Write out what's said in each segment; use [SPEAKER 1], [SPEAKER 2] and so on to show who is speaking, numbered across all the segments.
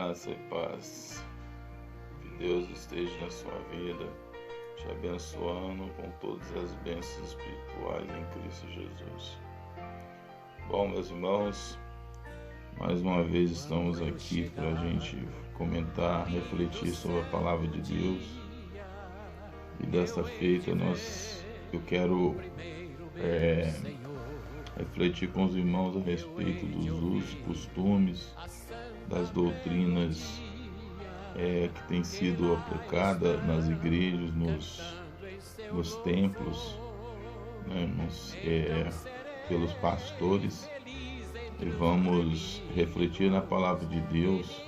[SPEAKER 1] Graça e paz. Que Deus esteja na sua vida, te abençoando com todas as bênçãos espirituais em Cristo Jesus. Bom, meus irmãos, mais uma vez estamos aqui para a gente comentar, refletir sobre a palavra de Deus. E desta feita eu quero refletir com os irmãos a respeito dos usos, costumes, das doutrinas que têm sido aplicadas nas igrejas, nos templos, pelos pastores, e vamos refletir na palavra de Deus,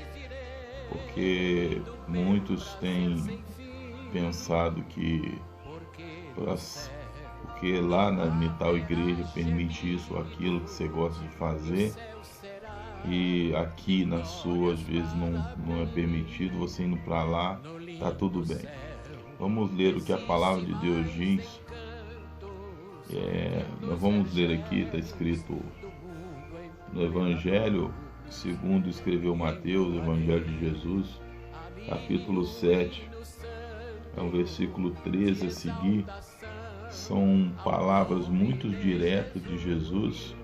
[SPEAKER 1] porque muitos têm pensado que porque lá na tal igreja permite isso ou aquilo que você gosta de fazer, e aqui na sua às vezes não é permitido, você indo para lá, tá tudo bem. Vamos ler o que a palavra de Deus diz. Nós vamos ler aqui, está escrito no Evangelho segundo escreveu Mateus, Evangelho de Jesus, capítulo 7, é o versículo 13 a seguir. São palavras muito diretas de Jesus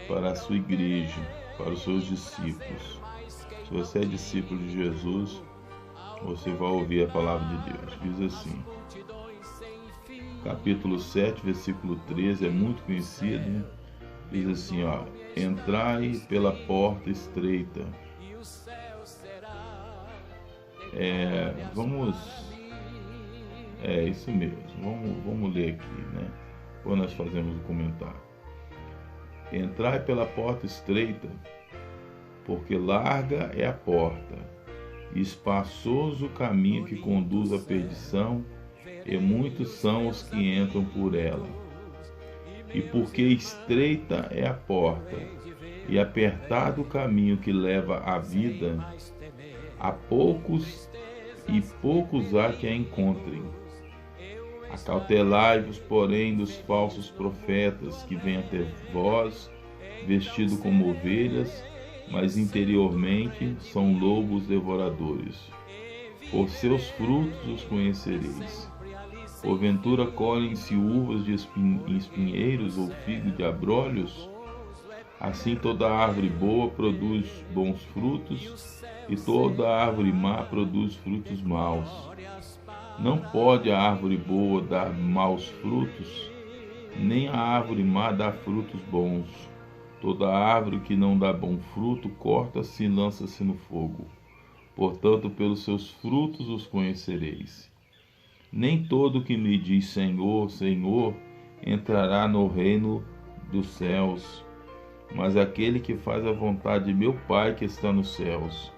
[SPEAKER 1] para a sua igreja, para os seus discípulos. Se você é discípulo de Jesus, você vai ouvir a palavra de Deus. Diz assim, capítulo 7, versículo 13, é muito conhecido, né? Diz assim, entrai pela porta estreita. Isso mesmo, vamos ler aqui, né? Quando nós fazemos o comentário. Entrai pela porta estreita, porque larga é a porta, e espaçoso o caminho que conduz à perdição, e muitos são os que entram por ela. E porque estreita é a porta, e apertado o caminho que leva à vida, há poucos há que a encontrem. Acautelai-vos, porém, dos falsos profetas que vêm até vós, vestidos como ovelhas, mas interiormente são lobos devoradores. Por seus frutos os conhecereis. Porventura colhem-se uvas de espinheiros ou figos de abrolhos? Assim toda árvore boa produz bons frutos, e toda árvore má produz frutos maus. Não pode a árvore boa dar maus frutos, nem a árvore má dar frutos bons. Toda árvore que não dá bom fruto, corta-se e lança-se no fogo. Portanto, pelos seus frutos os conhecereis. Nem todo que me diz Senhor, Senhor, entrará no reino dos céus, mas aquele que faz a vontade de meu Pai que está nos céus.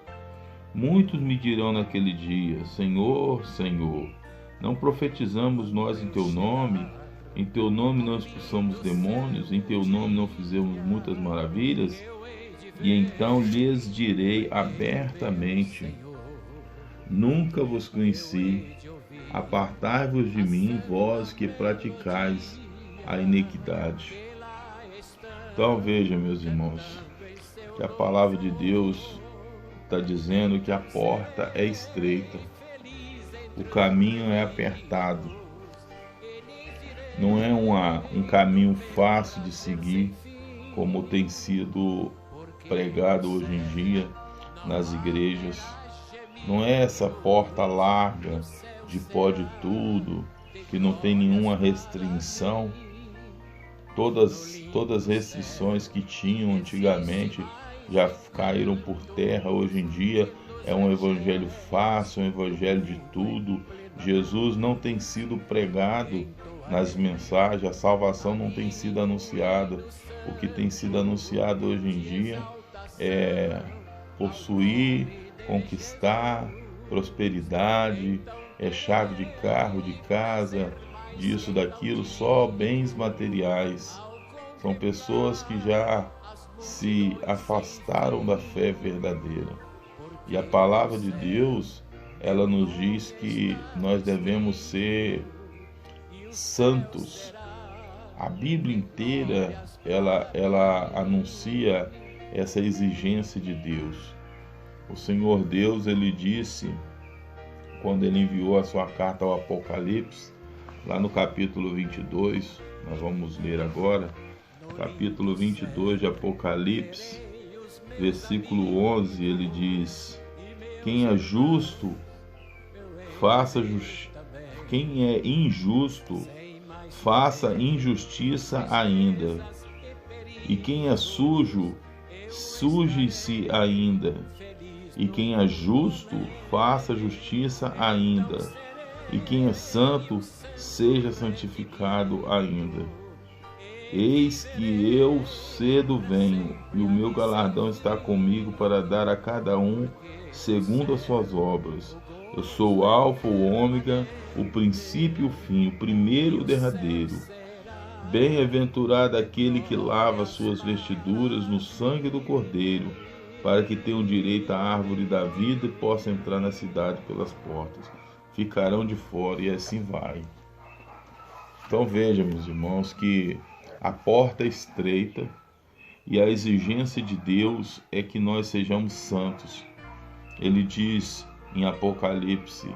[SPEAKER 1] Muitos me dirão naquele dia, Senhor, Senhor, não profetizamos nós em teu nome? Em teu nome não expulsamos demônios? Em teu nome não fizemos muitas maravilhas? E então lhes direi abertamente, nunca vos conheci, apartai-vos de mim, vós que praticais a iniquidade. Então veja, meus irmãos, que a palavra de Deus está dizendo que a porta é estreita, o caminho é apertado, não é um caminho fácil de seguir, como tem sido pregado hoje em dia nas igrejas. Não é essa porta larga de pode tudo, que não tem nenhuma restrição. Todas as restrições que tinham antigamente já caíram por terra. Hoje em dia é um evangelho fácil, um evangelho de tudo. Jesus não tem sido pregado nas mensagens, a salvação não tem sido anunciada. O que tem sido anunciado hoje em dia é possuir, conquistar, prosperidade, chave de carro, de casa, disso, daquilo, só bens materiais. São pessoas que já se afastaram da fé verdadeira. E a palavra de Deus, ela nos diz que nós devemos ser santos. A Bíblia inteira, ela anuncia essa exigência de Deus. O Senhor Deus, ele disse, quando ele enviou a sua carta ao Apocalipse, lá no capítulo 22, nós vamos ler agora, capítulo 22 de Apocalipse, versículo 11, ele diz: quem é justo, faça justiça. Quem é injusto, faça injustiça ainda. E quem é sujo, suje-se ainda. E quem é justo, faça justiça ainda. E quem é santo, seja santificado ainda. Eis que eu cedo venho, e o meu galardão está comigo para dar a cada um segundo as suas obras. Eu sou o Alfa, o Ômega, o princípio e o fim, o primeiro e o derradeiro. Bem-aventurado aquele que lava suas vestiduras no sangue do Cordeiro, para que tenham direito à árvore da vida e possam entrar na cidade pelas portas. Ficarão de fora, e assim vai. Então veja, meus irmãos, que a porta é estreita e a exigência de Deus é que nós sejamos santos. Ele diz em Apocalipse: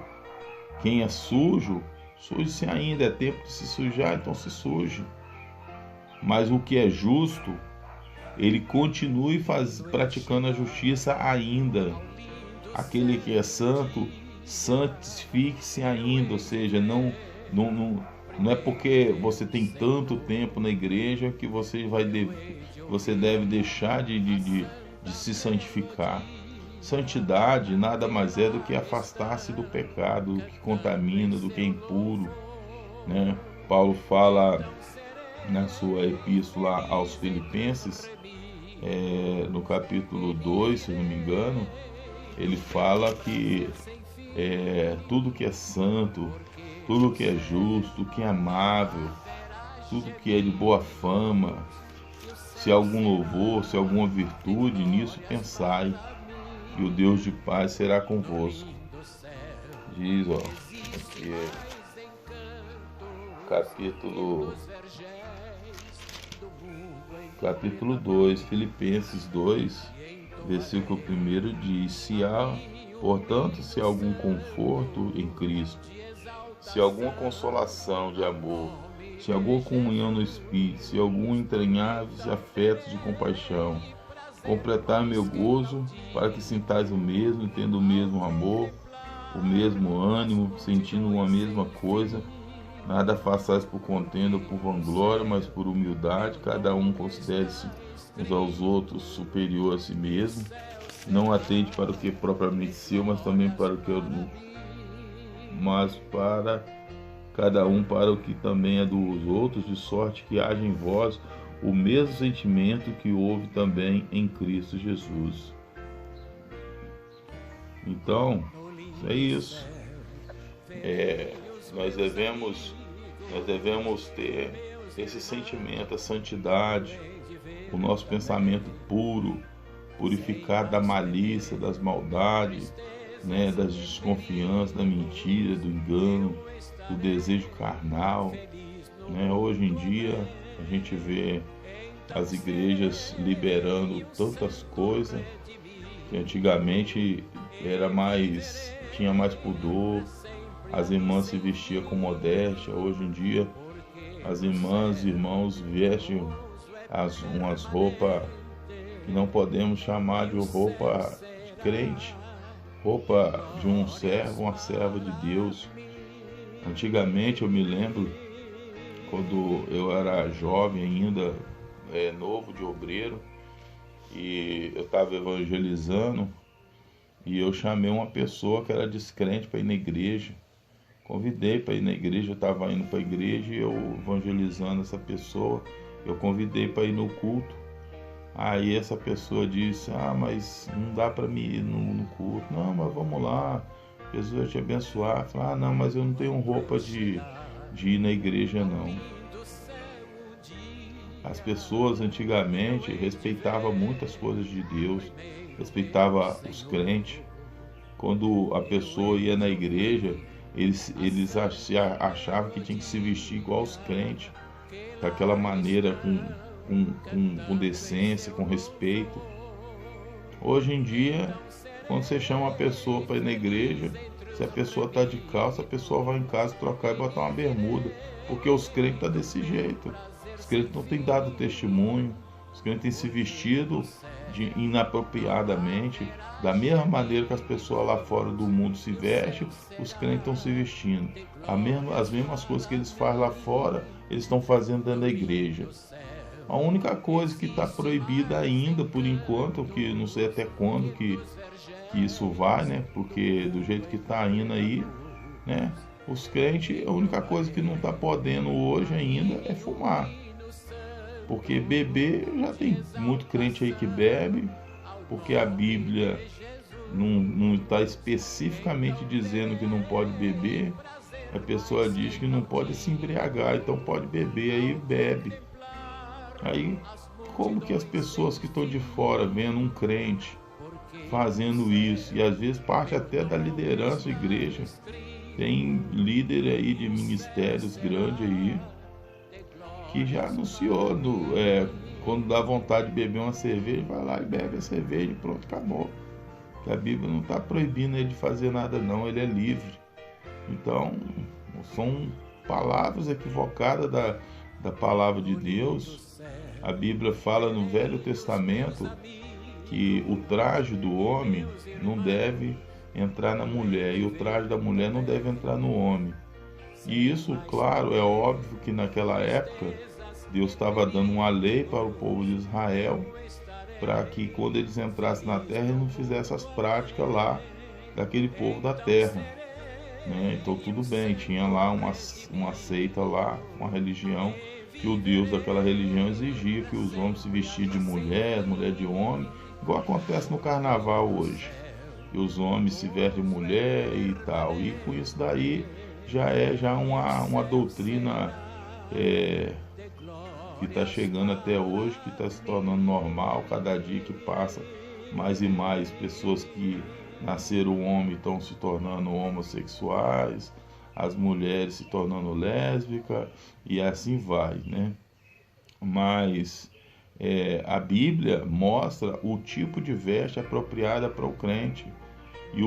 [SPEAKER 1] quem é sujo, suje-se ainda, é tempo de se sujar, então se suje. Mas o que é justo, ele continue praticando a justiça ainda. Aquele que é santo, santifique-se ainda, ou seja, não é porque você tem tanto tempo na igreja que você deve deixar de se santificar. Santidade nada mais é do que afastar-se do pecado, do que contamina, do que é impuro, né? Paulo fala na sua epístola aos Filipenses, no capítulo 2, se não me engano, ele fala que tudo que é santo, tudo que é justo, tudo que é amável, tudo que é de boa fama, se há algum louvor, se há alguma virtude, nisso pensai, e o Deus de paz será convosco. Diz, aqui capítulo 2, Filipenses 2, versículo 1 diz: portanto, se há algum conforto em Cristo, se há alguma consolação de amor, se há alguma comunhão no Espírito, se há algum entranháveis afetos de compaixão, completar meu gozo, para que sintais o mesmo, tendo o mesmo amor, o mesmo ânimo, sentindo uma mesma coisa. Nada façais por contenda ou por vanglória, mas por humildade, cada um considere-se uns aos outros superior a si mesmo. Não atente para o que é propriamente seu, mas também para o que é mas para cada um para o que também é dos outros, de sorte que haja em vós o mesmo sentimento que houve também em Cristo Jesus. Então, é isso. Nós devemos ter esse sentimento, a santidade, o nosso pensamento puro, purificado da malícia, das maldades, né, das desconfianças, da mentira, do engano, do desejo carnal, né? Hoje em dia a gente vê as igrejas liberando tantas coisas que antigamente tinha mais pudor, as irmãs se vestiam com modéstia. Hoje em dia as irmãs e irmãos vestem umas roupas que não podemos chamar de roupa de crente, roupa de um servo, uma serva de Deus. Antigamente eu me lembro, quando eu era jovem ainda, novo de obreiro, e eu estava evangelizando, e eu chamei uma pessoa que era descrente para ir na igreja. Convidei para ir na igreja, eu estava indo para a igreja e eu evangelizando essa pessoa, eu convidei para ir no culto. Aí essa pessoa disse: mas não dá para mim ir no culto. Não, mas vamos lá, Jesus vai te abençoar. Eu falei: não, mas eu não tenho roupa de ir na igreja não. As pessoas antigamente respeitavam muitas coisas de Deus, respeitavam os crentes. Quando a pessoa ia na igreja, eles achavam que tinha que se vestir igual os crentes, daquela maneira, com decência, com respeito. Hoje em dia Quando você chama a pessoa para ir na igreja, se a pessoa está de calça, a pessoa vai em casa trocar e botar uma bermuda, porque os crentes estão desse jeito. Os crentes não têm dado testemunho, os crentes têm se vestido inapropriadamente, da mesma maneira que as pessoas lá fora do mundo se vestem, os crentes estão se vestindo. As mesmas coisas que eles fazem lá fora, eles estão fazendo dentro da igreja. A única coisa que está proibida ainda, por enquanto, que não sei até quando que isso vai, né? Porque do jeito que está indo aí, né? Os crentes, a única coisa que não está podendo hoje ainda é fumar. Porque beber, já tem muito crente aí que bebe, porque a Bíblia não está especificamente dizendo que não pode beber. A pessoa diz que não pode se embriagar, então pode beber, aí bebe. Aí, como que as pessoas que estão de fora vendo um crente fazendo isso, e às vezes parte até da liderança da igreja, tem líder aí de ministérios grandes aí, que já anunciou, quando dá vontade de beber uma cerveja, vai lá e bebe a cerveja e pronto, acabou. Que a Bíblia não está proibindo ele de fazer nada não, ele é livre. Então, são palavras equivocadas da palavra de Deus. A Bíblia fala no Velho Testamento que o traje do homem não deve entrar na mulher e o traje da mulher não deve entrar no homem. E isso, claro, é óbvio que naquela época Deus estava dando uma lei para o povo de Israel para que quando eles entrassem na terra eles não fizessem as práticas lá daquele povo da terra, né? Então tudo bem, tinha lá uma seita lá, uma religião, que o Deus daquela religião exigia que os homens se vestissem de mulher de homem, igual acontece no carnaval hoje, que os homens se vestem de mulher e tal, e com isso daí já é uma doutrina que está chegando até hoje, que está se tornando normal. Cada dia que passa, mais e mais pessoas que nasceram homem estão se tornando homossexuais, as mulheres se tornando lésbicas, e assim vai, né? Mas a Bíblia mostra o tipo de veste apropriada para o crente, e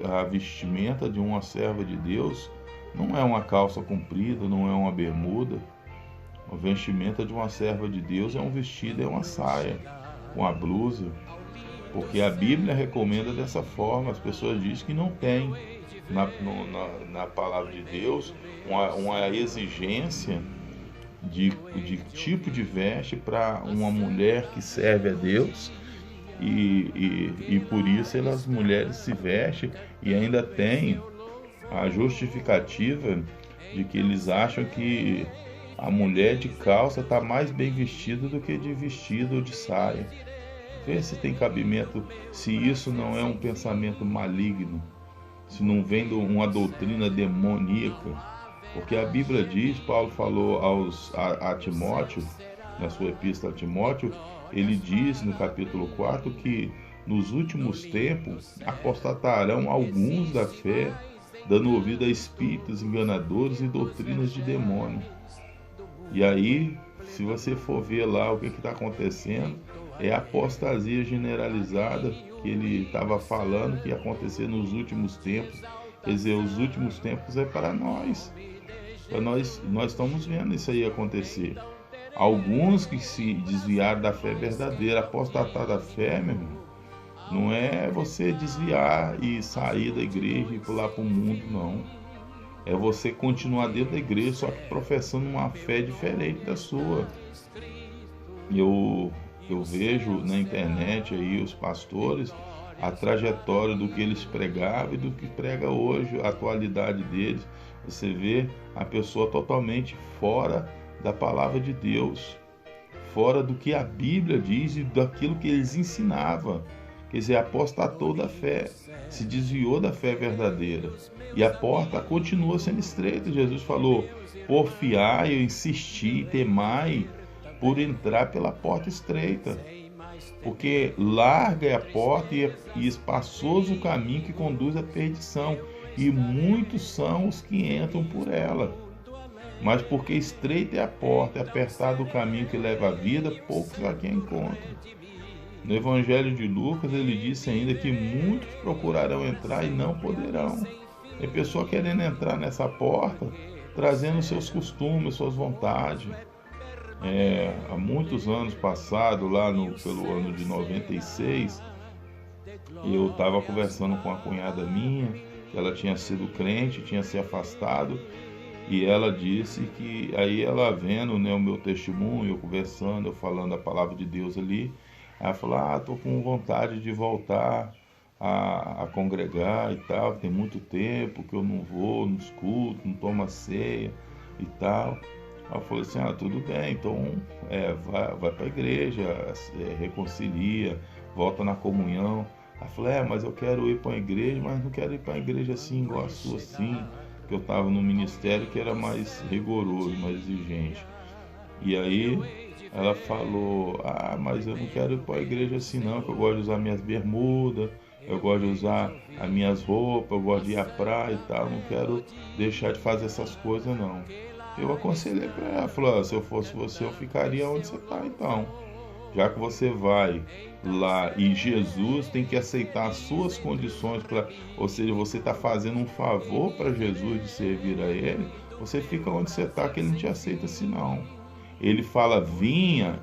[SPEAKER 1] a vestimenta de uma serva de Deus não é uma calça comprida, não é uma bermuda. A vestimenta de uma serva de Deus é um vestido, é uma saia, uma blusa, porque a Bíblia recomenda dessa forma. As pessoas dizem que não tem na palavra de Deus uma exigência de tipo de veste para uma mulher que serve a Deus, e por isso as mulheres se vestem, e ainda tem a justificativa de que eles acham que a mulher de calça está mais bem vestida do que de vestido ou de saia. Vê se tem cabimento, se isso não é um pensamento maligno, se não vem de uma doutrina demoníaca. Porque a Bíblia diz, Paulo falou a Timóteo, na sua epístola a Timóteo, ele diz no capítulo 4 que nos últimos tempos apostatarão alguns da fé, dando ouvido a espíritos enganadores e doutrinas de demônio. E aí, se você for ver lá o que está acontecendo, é a apostasia generalizada que ele estava falando que ia acontecer nos últimos tempos. Quer dizer, os últimos tempos é para nós. Nós estamos vendo isso aí acontecer. Alguns que se desviaram da fé verdadeira, apostatar da fé, meu irmão, não é você desviar e sair da igreja e pular para o mundo, não. É você continuar dentro da igreja, só que professando uma fé diferente da sua. Eu vejo na internet aí os pastores, a trajetória do que eles pregavam e do que prega hoje, a atualidade deles. Você vê a pessoa totalmente fora da palavra de Deus, fora do que a Bíblia diz e daquilo que eles ensinavam. Quer dizer, apostatou da fé, se desviou da fé verdadeira. E a porta continua sendo estreita. Jesus falou: porfiai, eu insisti, temai por entrar pela porta estreita. Porque larga é a porta e espaçoso o caminho que conduz à perdição, e muitos são os que entram por ela. Mas porque estreita é a porta, é apertado o caminho que leva à vida, poucos a quem encontram. No Evangelho de Lucas, ele disse ainda que muitos procurarão entrar e não poderão. Tem pessoa querendo entrar nessa porta, trazendo seus costumes, suas vontades. Há muitos anos passados, pelo ano de 96, eu estava conversando com uma cunhada minha, que ela tinha sido crente, tinha se afastado, e ela disse que, aí ela vendo, né, o meu testemunho, eu conversando, eu falando a palavra de Deus ali, ela falou, estou com vontade de voltar a congregar e tal, tem muito tempo que eu não vou nos cultos, não tomo a ceia e tal. Ela falou assim, tudo bem, então vai para a igreja, reconcilia, volta na comunhão. Ela falou, mas eu quero ir para a igreja, mas não quero ir para a igreja assim, igual a sua assim, que eu estava no ministério que era mais rigoroso, mais exigente. E aí ela falou, mas eu não quero ir para a igreja assim não, que eu gosto de usar minhas bermudas, eu gosto de usar as minhas roupas, eu gosto de ir à praia e tal, não quero deixar de fazer essas coisas não. Eu aconselhei para ela, falou, se eu fosse você, eu ficaria onde você está então. Já que você vai lá e Jesus tem que aceitar as suas condições, ou seja, você está fazendo um favor para Jesus de servir a Ele, você fica onde você está, que Ele não te aceita assim não. Ele fala, venha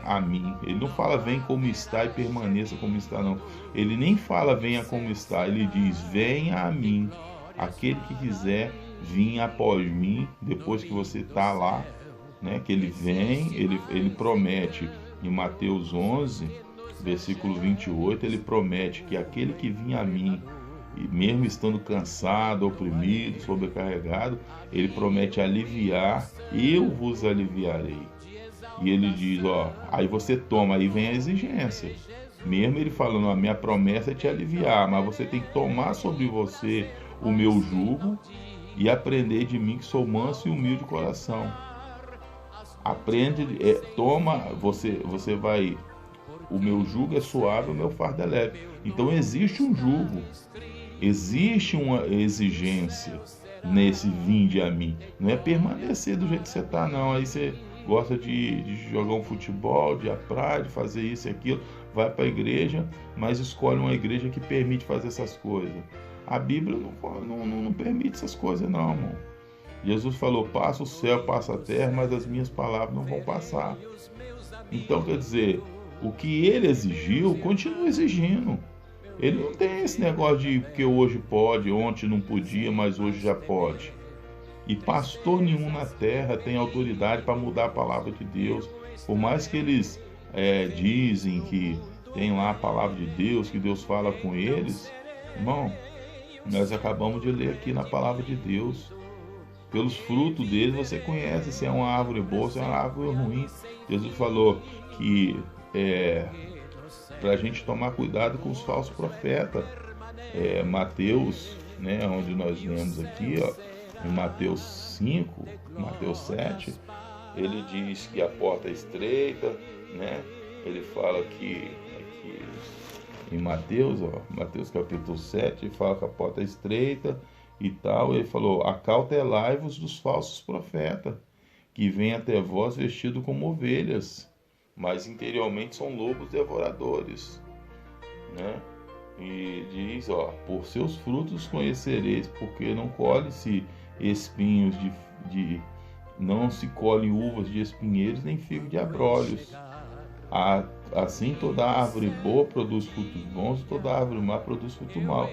[SPEAKER 1] a mim. Ele não fala, vem como está e permaneça como está, não. Ele nem fala, venha como está. Ele diz, venha a mim. Aquele que quiser vir após mim, depois que você está lá, né, que ele vem, ele promete em Mateus 11, versículo 28, ele promete que aquele que vinha a mim, e mesmo estando cansado, oprimido, sobrecarregado, ele promete aliviar, eu vos aliviarei. E ele diz, aí você toma, aí vem a exigência. Mesmo ele falando, a minha promessa é te aliviar, mas você tem que tomar sobre você o meu jugo e aprender de mim que sou manso e humilde de coração. Aprende, toma, você vai, o meu jugo é suave, o meu fardo é leve. Então existe um jugo, existe uma exigência nesse vinde a mim. Não é permanecer do jeito que você está, não. Aí você gosta de jogar um futebol, de ir à praia, de fazer isso e aquilo, vai para a igreja, mas escolhe uma igreja que permite fazer essas coisas. A Bíblia não permite essas coisas não, irmão. Jesus falou, passa o céu, passa a terra, mas as minhas palavras não vão passar. Então, quer dizer, o que ele exigiu, continua exigindo. Ele não tem esse negócio de que hoje pode, ontem não podia, mas hoje já pode. E pastor nenhum na terra tem autoridade para mudar a palavra de Deus. Por mais que eles dizem que tem lá a palavra de Deus, que Deus fala com eles, irmão, nós acabamos de ler aqui na palavra de Deus. Pelos frutos deles você conhece se é uma árvore boa, se é uma árvore ruim. Jesus falou que para a gente tomar cuidado com os falsos profetas. Mateus, né, onde nós lemos aqui, em Mateus 5, Mateus 7, ele diz que a porta é estreita, né? Ele fala que em Mateus capítulo 7, ele fala que a porta é estreita e tal. Ele falou, acautelai-vos dos falsos profetas, que vêm até vós vestidos como ovelhas, mas interiormente são lobos devoradores, né? E diz, por seus frutos conhecereis, porque não colhe-se espinhos não se colhem uvas de espinheiros, nem figo de abrolhos. Assim toda árvore boa produz frutos bons, e toda árvore má produz fruto mau.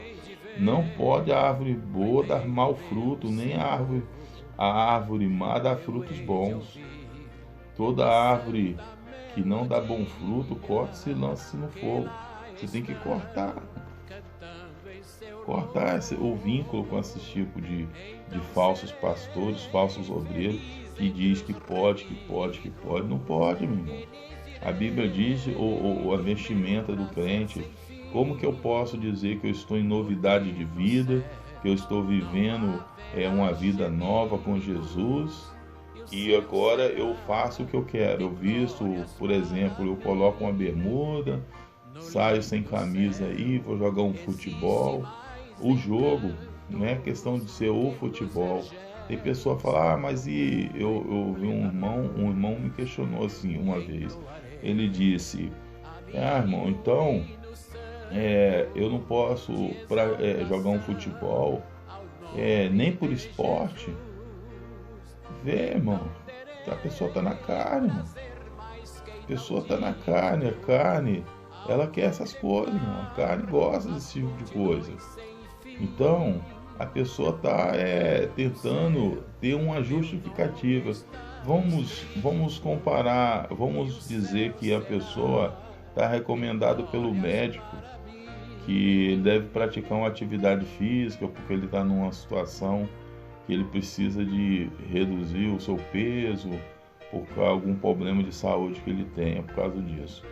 [SPEAKER 1] Não pode a árvore boa dar mau fruto, nem a árvore má dar frutos bons. Toda árvore que não dá bom fruto, corta-se e lança-se no fogo. Você tem que cortar o vínculo com esse tipo de falsos pastores, falsos obreiros, que diz que pode. Não pode, meu irmão. A Bíblia diz a vestimenta do crente. Como que eu posso dizer que eu estou em novidade de vida, que eu estou vivendo uma vida nova com Jesus, e agora eu faço o que eu quero? Eu visto, por exemplo, eu coloco uma bermuda, saio sem camisa aí, vou jogar um futebol. O jogo não é questão de ser o futebol. Tem pessoa que fala, mas eu vi um irmão me questionou assim uma vez. Ele disse, Irmão, então eu não posso jogar um futebol nem por esporte. Vê, irmão, a pessoa tá na carne, irmão. A pessoa tá na carne, a carne, ela quer essas coisas, irmão. A carne gosta desse tipo de coisa. Então, a pessoa está tentando ter uma justificativa. Vamos comparar, vamos dizer que a pessoa está recomendada pelo médico que ele deve praticar uma atividade física porque ele está numa situação que ele precisa de reduzir o seu peso por algum problema de saúde que ele tenha por causa disso.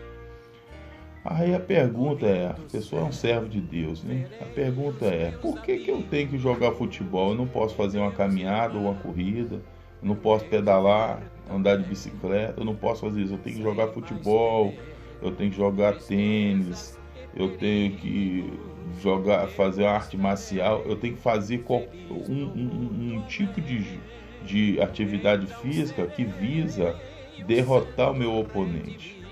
[SPEAKER 1] Aí a pergunta a pessoa é um servo de Deus, né? A pergunta por que eu tenho que jogar futebol? Eu não posso fazer uma caminhada ou uma corrida, eu não posso pedalar, andar de bicicleta, eu não posso fazer isso. Eu tenho que jogar futebol, eu tenho que jogar tênis, eu tenho que fazer uma arte marcial, eu tenho que fazer um tipo de atividade física que visa derrotar o meu oponente.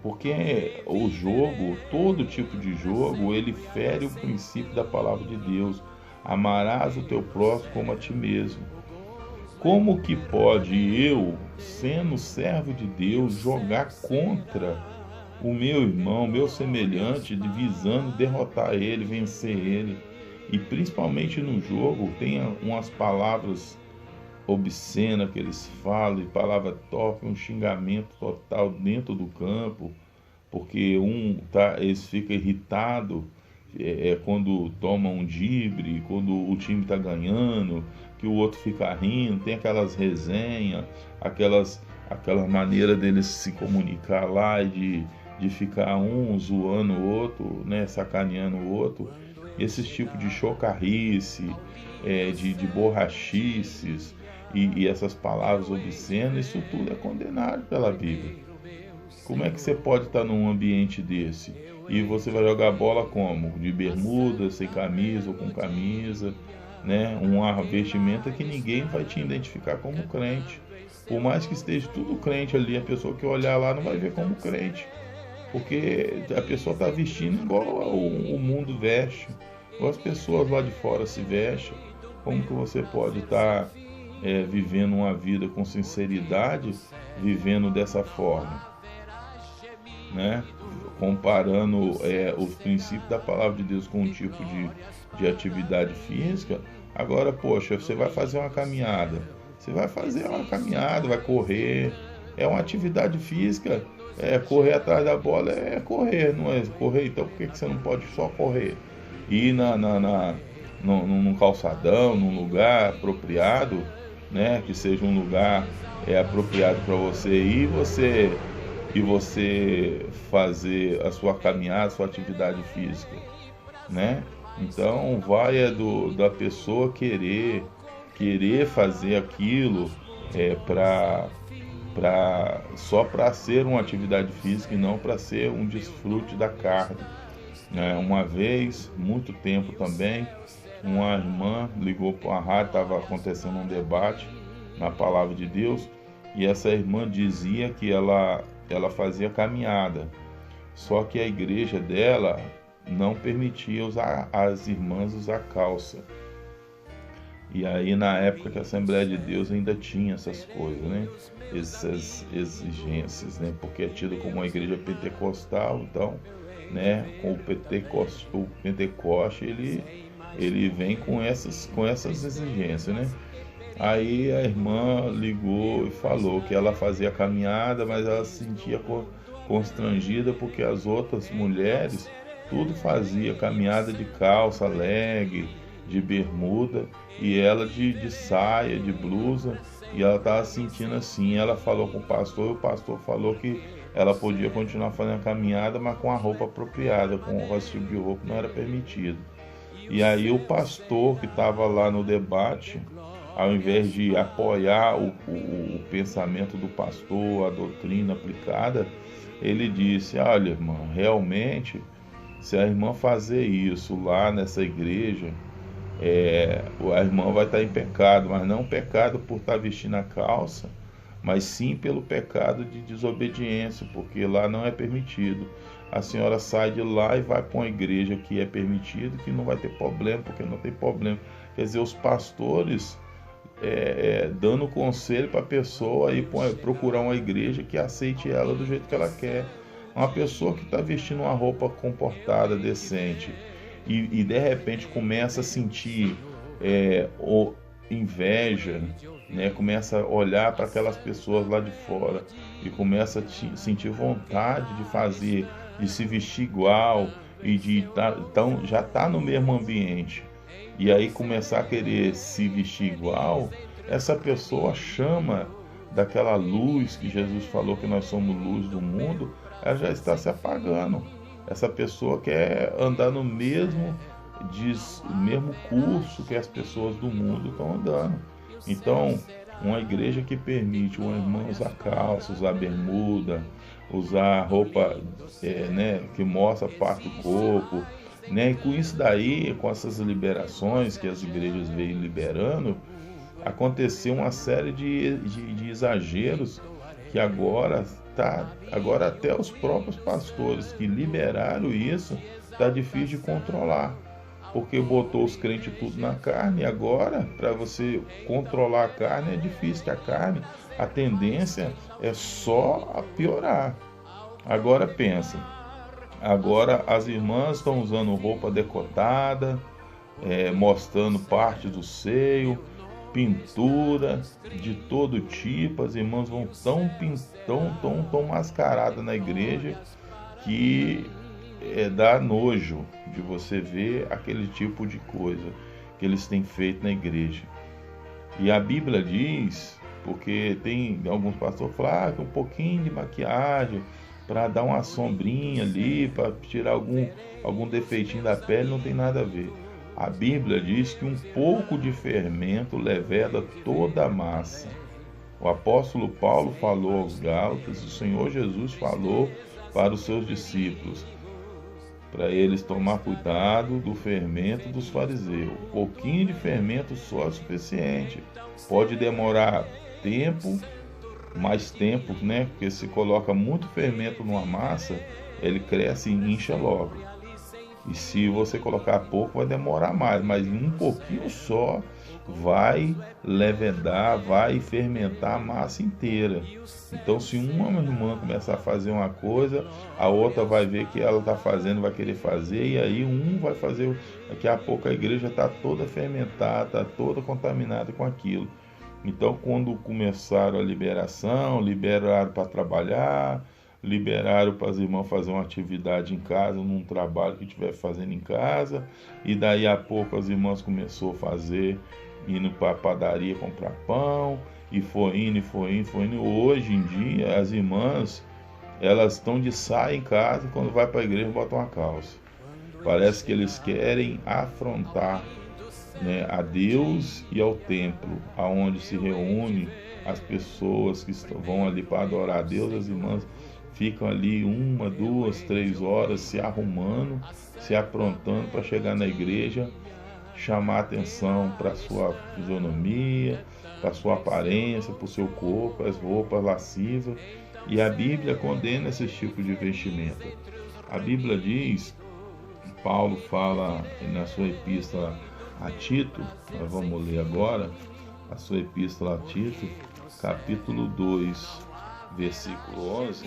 [SPEAKER 1] Porque o jogo, todo tipo de jogo, ele fere o princípio da palavra de Deus. Amarás o teu próximo como a ti mesmo. Como que pode eu, sendo servo de Deus, jogar contra o meu irmão, meu semelhante, visando derrotar ele, vencer ele? E principalmente no jogo, tem umas palavras obscena que eles falam, palavra top, um xingamento total dentro do campo, porque eles ficam irritados quando toma um drible, quando o time está ganhando, que o outro fica rindo, tem aquelas resenhas, aquela maneira deles se comunicar lá e de ficar um zoando o outro, né, sacaneando o outro. Esses tipos de chocarrice, de borrachices, e essas palavras obscenas, isso tudo é condenado pela Bíblia. Como é que você pode estar num ambiente desse? E você vai jogar bola como? De bermuda, sem camisa ou com camisa, né? Uma vestimenta que ninguém vai te identificar como crente. Por mais que esteja tudo crente ali, a pessoa que olhar lá não vai ver como crente. Porque a pessoa está vestindo igual o mundo veste, igual as pessoas lá de fora se vestem. Como que você pode estar vivendo uma vida com sinceridade, vivendo dessa forma, né? Comparando os princípios da palavra de Deus com um tipo de atividade física. Agora, poxa, você vai fazer uma caminhada, vai correr, é uma atividade física, correr atrás da bola é correr, não é correr, então por que você não pode só correr? Ir num calçadão, num lugar apropriado, né, que seja um lugar apropriado para você ir e você fazer a sua caminhada, a sua atividade física, né? Então vai da pessoa querer fazer aquilo só para ser uma atividade física e não para ser um desfrute da carne. Uma vez, muito tempo também, uma irmã ligou para a rádio, estava acontecendo um debate na palavra de Deus, e essa irmã dizia que ela fazia caminhada, só que a igreja dela não permitia as irmãs usar calça. E aí, na época que a Assembleia de Deus ainda tinha essas coisas, né? Essas exigências, né? Porque é tido como uma igreja pentecostal, então, né? Com o Pentecoste, ele vem com essas exigências, né? Aí a irmã ligou e falou que ela fazia caminhada, mas ela se sentia constrangida porque as outras mulheres tudo fazia caminhada de calça, leg, de bermuda, e ela de saia, de blusa, e ela estava sentindo assim. Ela falou com o pastor, e o pastor falou que ela podia continuar fazendo a caminhada, mas com a roupa apropriada, com o tipo de roupa não era permitido. E aí o pastor que estava lá no debate, ao invés de apoiar o pensamento do pastor, a doutrina aplicada, ele disse: olha, irmã, realmente, se a irmã fazer isso lá nessa igreja, a irmã vai estar em pecado, mas não pecado por estar vestindo a calça, mas sim pelo pecado de desobediência, porque lá não é permitido. A senhora sai de lá e vai para uma igreja que é permitido, que não vai ter problema, porque não tem problema. Quer dizer, os pastores dando conselho para a pessoa ir procurar uma igreja que aceite ela do jeito que ela quer. Uma pessoa que está vestindo uma roupa comportada, decente, e de repente começa a sentir inveja, né? Começa a olhar para aquelas pessoas lá de fora e começa a sentir vontade de fazer, de se vestir igual e então já está no mesmo ambiente, e aí começar a querer se vestir igual, essa pessoa chama daquela luz que Jesus falou que nós somos luz do mundo, ela já está se apagando. Essa pessoa quer andar no mesmo curso que as pessoas do mundo estão andando. Então, uma igreja que permite um irmão usar calça, usar bermuda, usar roupa que mostra parte do corpo, né? E com isso daí, com essas liberações que as igrejas vêm liberando, aconteceu uma série de exageros que agora até os próprios pastores que liberaram isso, está difícil de controlar, porque botou os crentes tudo na carne, e agora para você controlar a carne é difícil, que a carne, a tendência é só a piorar. Agora pensa, agora as irmãs estão usando roupa decotada, mostrando parte do seio, pintura de todo tipo. As irmãs vão tão mascaradas na igreja que dá nojo de você ver aquele tipo de coisa que eles têm feito na igreja. E a Bíblia diz, porque tem alguns pastores que falam que um pouquinho de maquiagem para dar uma sombrinha ali, para tirar algum defeitinho da pele, não tem nada a ver. A Bíblia diz que um pouco de fermento leveda toda a massa. O apóstolo Paulo falou aos Gálatas, o Senhor Jesus falou para os seus discípulos, para eles tomar cuidado do fermento dos fariseus. Um pouquinho de fermento só é suficiente. Pode demorar mais tempo, né? Porque se coloca muito fermento numa massa, ele cresce e incha logo. E se você colocar pouco, vai demorar mais, mas um pouquinho só vai levedar, vai fermentar a massa inteira. Então, se uma irmã começar a fazer uma coisa, a outra vai ver que ela está fazendo, vai querer fazer, e aí um vai fazer. Daqui a pouco a igreja está toda fermentada, está toda contaminada com aquilo. Então, quando começaram a liberação, liberaram para trabalhar, liberaram para as irmãs fazer uma atividade em casa, num trabalho que estiver fazendo em casa, e daí a pouco as irmãs começaram a fazer, indo para a padaria comprar pão, e foi indo. Hoje em dia as irmãs, elas estão de saia em casa, quando vai para a igreja botam uma calça. Parece que eles querem afrontar, né, a Deus e ao templo, aonde se reúne as pessoas que vão ali para adorar a Deus. As irmãs ficam ali 1, 2, 3 horas se arrumando, se aprontando para chegar na igreja, chamar atenção para a sua fisionomia, para a sua aparência, para o seu corpo, as roupas lascivas. E a Bíblia condena esse tipo de vestimenta. A Bíblia diz, Paulo fala na sua epístola a Tito, nós vamos ler agora a sua epístola a Tito, capítulo 2, versículo 11,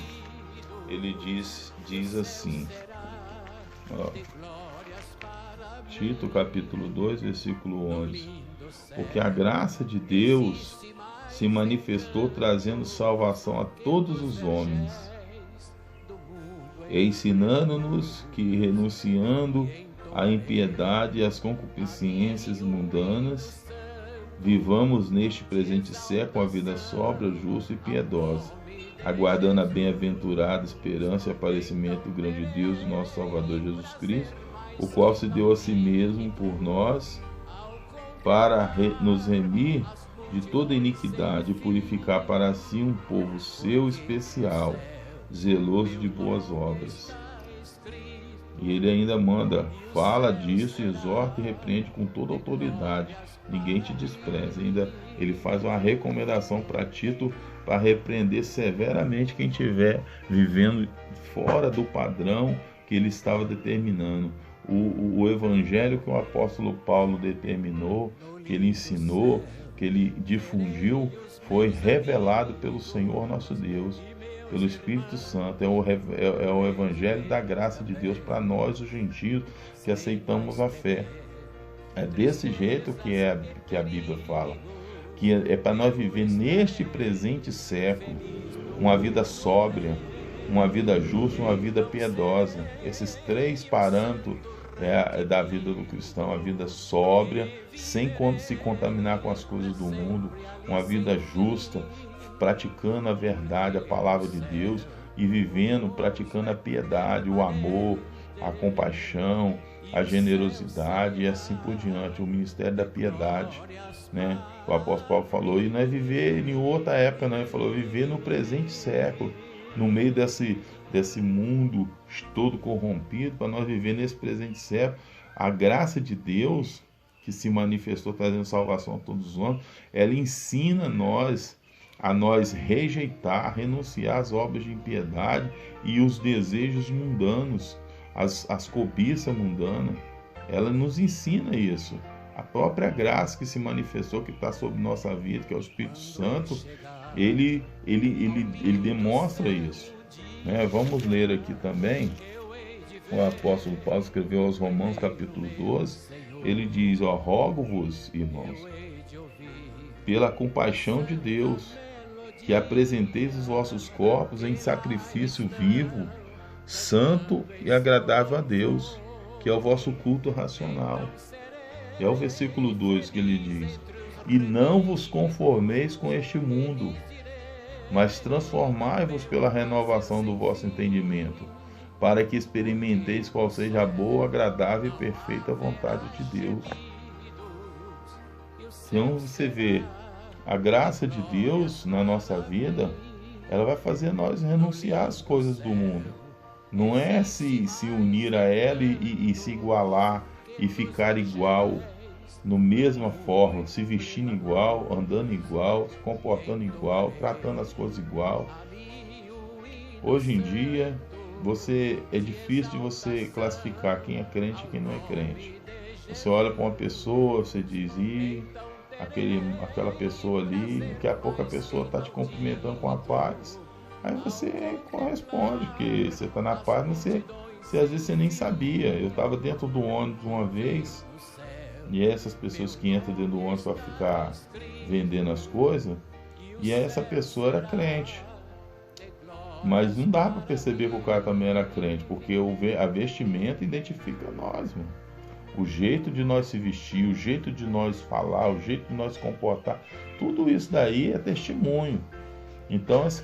[SPEAKER 1] ele diz assim, Tito capítulo 2, versículo 11, porque a graça de Deus se manifestou trazendo salvação a todos os homens, ensinando-nos que, renunciando à impiedade e às concupiscências mundanas, vivamos neste presente século a vida sóbria, justa e piedosa, aguardando a bem-aventurada esperança e aparecimento do grande Deus, nosso Salvador Jesus Cristo, o qual se deu a si mesmo por nós, para nos remir de toda iniquidade e purificar para si um povo seu especial, zeloso de boas obras. E ele ainda fala disso, exorta e repreende com toda autoridade. Ninguém te despreza. Ainda ele faz uma recomendação para Tito para repreender severamente quem estiver vivendo fora do padrão que ele estava determinando. O evangelho que o apóstolo Paulo determinou, que ele ensinou, que ele difundiu, foi revelado pelo Senhor nosso Deus, pelo Espírito Santo. É o evangelho da graça de Deus para nós, os gentios, que aceitamos a fé. É desse jeito que a Bíblia fala, que é para nós viver neste presente século uma vida sóbria, uma vida justa, uma vida piedosa. Esses 3 parâmetros da vida do cristão: a vida sóbria, sem se contaminar com as coisas do mundo, uma vida justa, praticando a verdade, a palavra de Deus, e vivendo, praticando a piedade, o amor, a compaixão, a generosidade e assim por diante, o ministério da piedade, né? O apóstolo Paulo falou, e não é viver em outra época, não, ele falou viver no presente século, no meio desse mundo todo corrompido, para nós viver nesse presente século. A graça de Deus, que se manifestou trazendo salvação a todos os homens, ela ensina a nós rejeitar, renunciar às obras de impiedade e os desejos mundanos, as cobiças mundanas. Ela nos ensina isso. A própria graça que se manifestou, que está sobre nossa vida, que é o Espírito Santo, ele demonstra isso, né? Vamos ler aqui também, o apóstolo Paulo escreveu aos Romanos capítulo 12, ele diz, rogo-vos, irmãos, pela compaixão de Deus, que apresenteis os vossos corpos em sacrifício vivo, santo e agradável a Deus, que é o vosso culto racional. É o versículo 2 que ele diz, e não vos conformeis com este mundo, mas transformai-vos pela renovação do vosso entendimento, para que experimenteis qual seja a boa, agradável e perfeita vontade de Deus. Então você vê, a graça de Deus na nossa vida, ela vai fazer nós renunciar às coisas do mundo. Não é se unir a ela e se igualar e ficar igual, no mesma forma, se vestindo igual, andando igual, se comportando igual, tratando as coisas igual. Hoje em dia, é difícil de você classificar quem é crente e quem não é crente. Você olha para uma pessoa, você diz, aquela pessoa ali, daqui a pouco a pessoa está te cumprimentando com a paz. Aí você corresponde, porque você está na paz, mas você às vezes você nem sabia. Eu estava dentro do ônibus uma vez, e essas pessoas que entram dentro do ônibus para ficar vendendo as coisas, e essa pessoa era crente. Mas não dá para perceber que o cara também era crente, porque a vestimenta identifica nós, mano. O jeito de nós se vestir, o jeito de nós falar, o jeito de nós se comportar, tudo isso daí é testemunho. Então esse